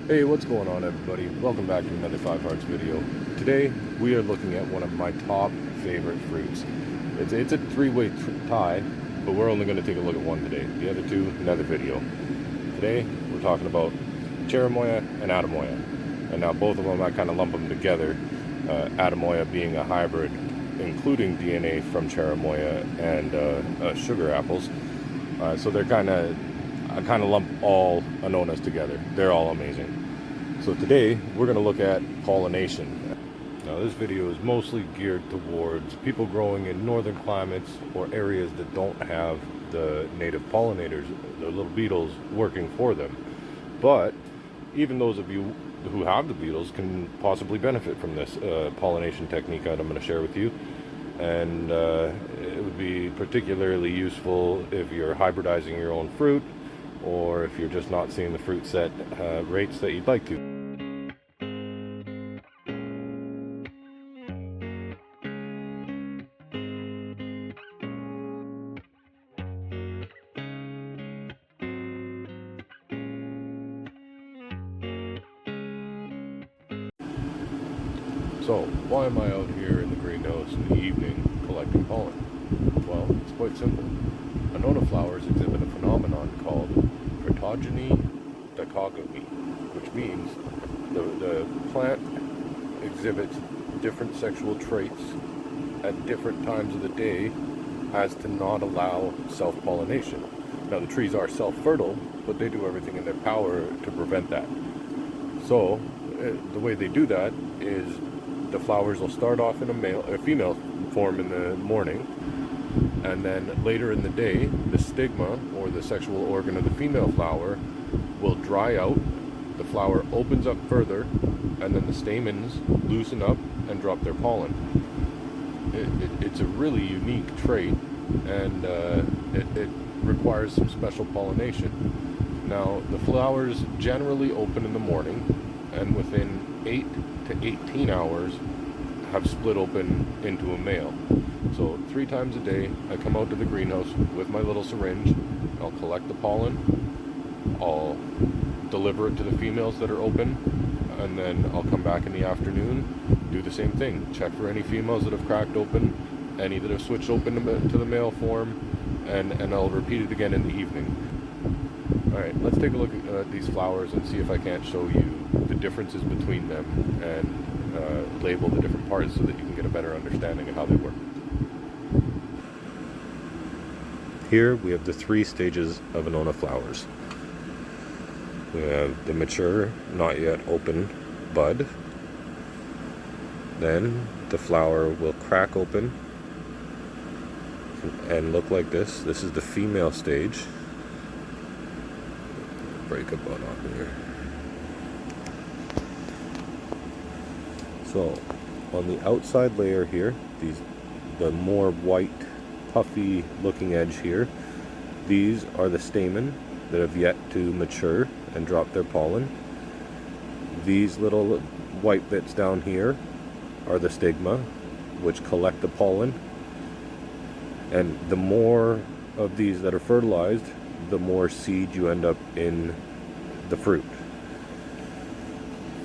Hey, what's going on, everybody? Welcome back to another 5 Hearts video. Today we are looking at one of my top favorite fruits. It's a three-way tie, but we're only going to take a look at one today. The other two, another video. Today we're talking about cherimoya and attamoya, and now both of them I kind of lump them together. Attamoya being a hybrid, including DNA from cherimoya and sugar apples. So they're I kind of lump all Annonas together. They're all amazing. So today we're going to look at pollination. Now this video is mostly geared towards people growing in northern climates or areas that don't have the native pollinators, the little beetles working for them. But even those of you who have the beetles can possibly benefit from this pollination technique that I'm going to share with you. And it would be particularly useful if you're hybridizing your own fruit, or if you're just not seeing the fruit set rates that you'd like to. So, why am I out here in the greenhouse in the evening collecting pollen? Well, it's quite simple. Annona flowers exhibit a phenomenon called protogeny dichogamy, which means the plant exhibits different sexual traits at different times of the day as to not allow self-pollination. Now, the trees are self-fertile, but they do everything in their power to prevent that. So, the way they do that is the flowers will start off in a female form in the morning, and then later in the day, the stigma, or the sexual organ of the female flower, will dry out, the flower opens up further, and then the stamens loosen up and drop their pollen. It's a really unique trait, and it requires some special pollination. Now, the flowers generally open in the morning, and within 8 to 18 hours have split open into a male. So 3 times a day I come out to the greenhouse with my little syringe. I'll collect the pollen, I'll deliver it to the females that are open, and then I'll come back in the afternoon, do the same thing, check for any females that have cracked open, any that have switched open to the male form, and I'll repeat it again in the evening. Alright, let's take a look at these flowers and see if I can't show you the differences between them and label the different parts so that you can get a better understanding of how they work. Here we have the 3 stages of Annona flowers. We have the mature, not yet open bud. Then the flower will crack open and look like this. This is the female stage. Break a bud off here. So, on the outside layer here, the more white, puffy looking edge here, these are the stamen that have yet to mature and drop their pollen. These little white bits down here are the stigma, which collect the pollen. And the more of these that are fertilized, the more seed you end up in the fruit.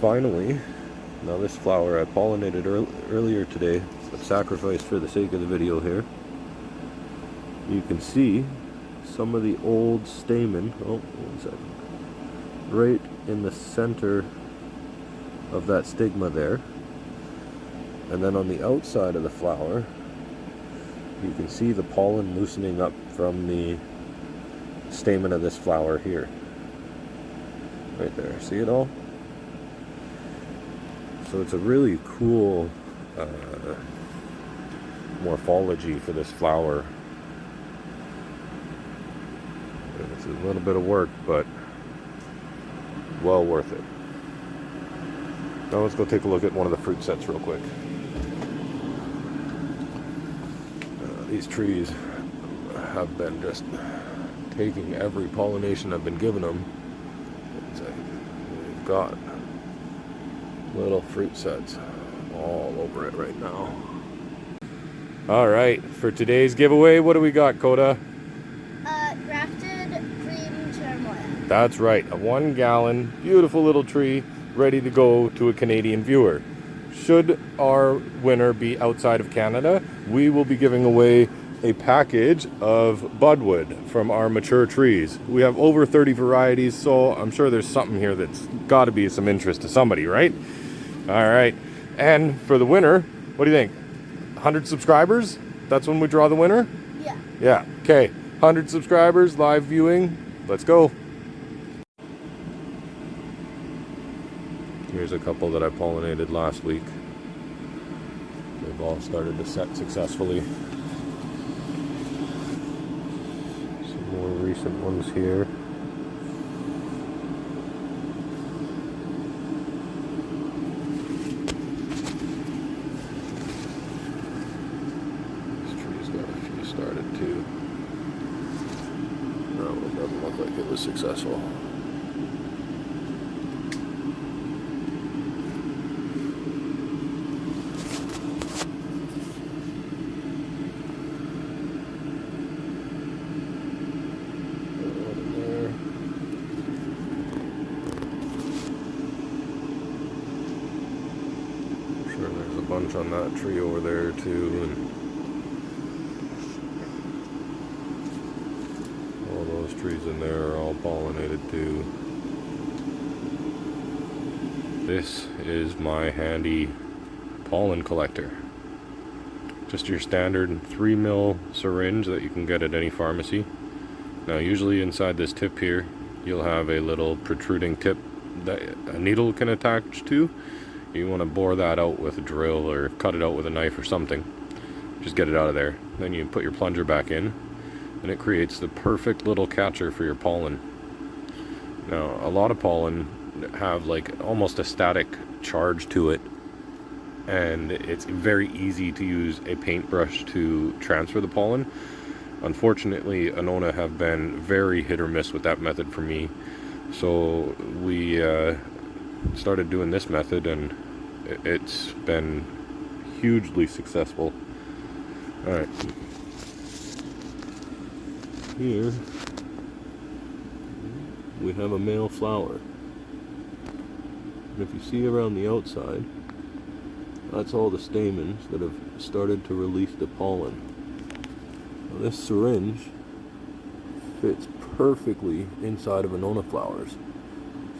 Finally, now this flower I pollinated earlier today, but sacrificed for the sake of the video here. You can see some of the old stamen, right in the center of that stigma there. And then on the outside of the flower, you can see the pollen loosening up from the stamen of this flower here. Right there, see it all? So it's a really cool morphology for this flower. It's a little bit of work, but well worth it. Now let's go take a look at one of the fruit sets real quick. These trees have been just taking every pollination I've been giving them. They've got little fruit sets all over it right now. Alright, for today's giveaway, what do we got, Coda? Grafted Dream Cherimoya. That's right, a 1 gallon, beautiful little tree ready to go to a Canadian viewer. Should our winner be outside of Canada, we will be giving away a package of budwood from our mature trees. We have over 30 varieties, so I'm sure there's something here that's got to be some interest to somebody, right? All right, and for the winner, what do you think? 100 subscribers? That's when we draw the winner? Yeah. Yeah, okay. 100 subscribers, live viewing. Let's go. Here's a couple that I pollinated last week. They've all started to set successfully. Some more recent ones here. This tree's got a few started too. No, it doesn't look like it was successful. There's a bunch on that tree over there too, and all those trees in there are all pollinated too. This is my handy pollen collector. Just your standard 3 ml syringe that you can get at any pharmacy. Now usually inside this tip here you'll have a little protruding tip that a needle can attach to. You want to bore that out with a drill or cut it out with a knife or something. Just get it out of there. Then you put your plunger back in and it creates the perfect little catcher for your pollen. Now a lot of pollen have like almost a static charge to it, and it's very easy to use a paintbrush to transfer the pollen. Unfortunately, Annona have been very hit or miss with that method for me. So we started doing this method, and it's been hugely successful. Alright. Here we have a male flower. And if you see around the outside, that's all the stamens that have started to release the pollen. Now this syringe fits perfectly inside of Annona flowers.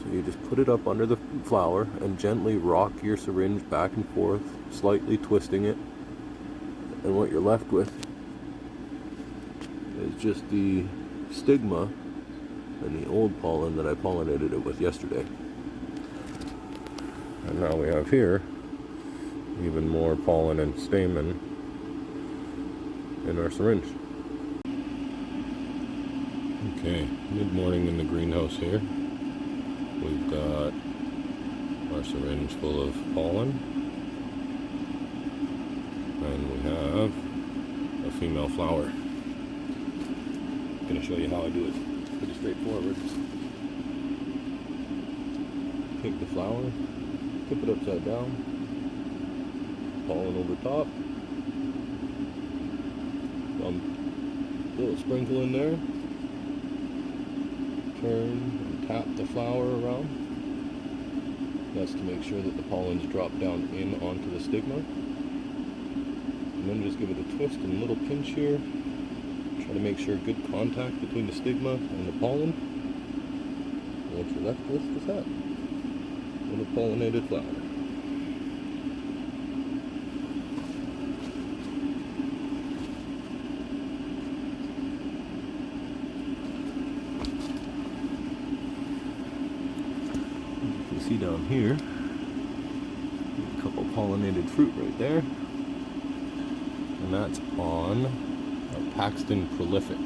So you just put it up under the flower and gently rock your syringe back and forth, slightly twisting it. And what you're left with is just the stigma and the old pollen that I pollinated it with yesterday. And now we have here even more pollen and stamen in our syringe. Okay, mid-morning in the greenhouse here. We've got our syringe full of pollen, and we have a female flower. I'm going to show you how I do it. Pretty straightforward. Take the flower, tip it upside down, pollen over top, little sprinkle in there, turn and tap the flower around. That's to make sure that the pollens drop down in onto the stigma. And then just give it a twist and a little pinch here. Try to make sure good contact between the stigma and the pollen. And what you're left with is that little pollinated flower. See down here, a couple pollinated fruit right there, and that's on our Paxton Prolific.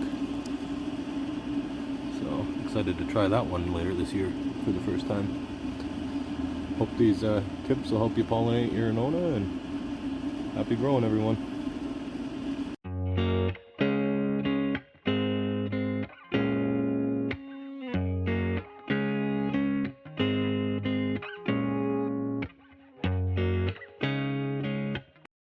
So excited to try that one later this year for the first time. Hope these tips will help you pollinate your Annona, and happy growing, everyone.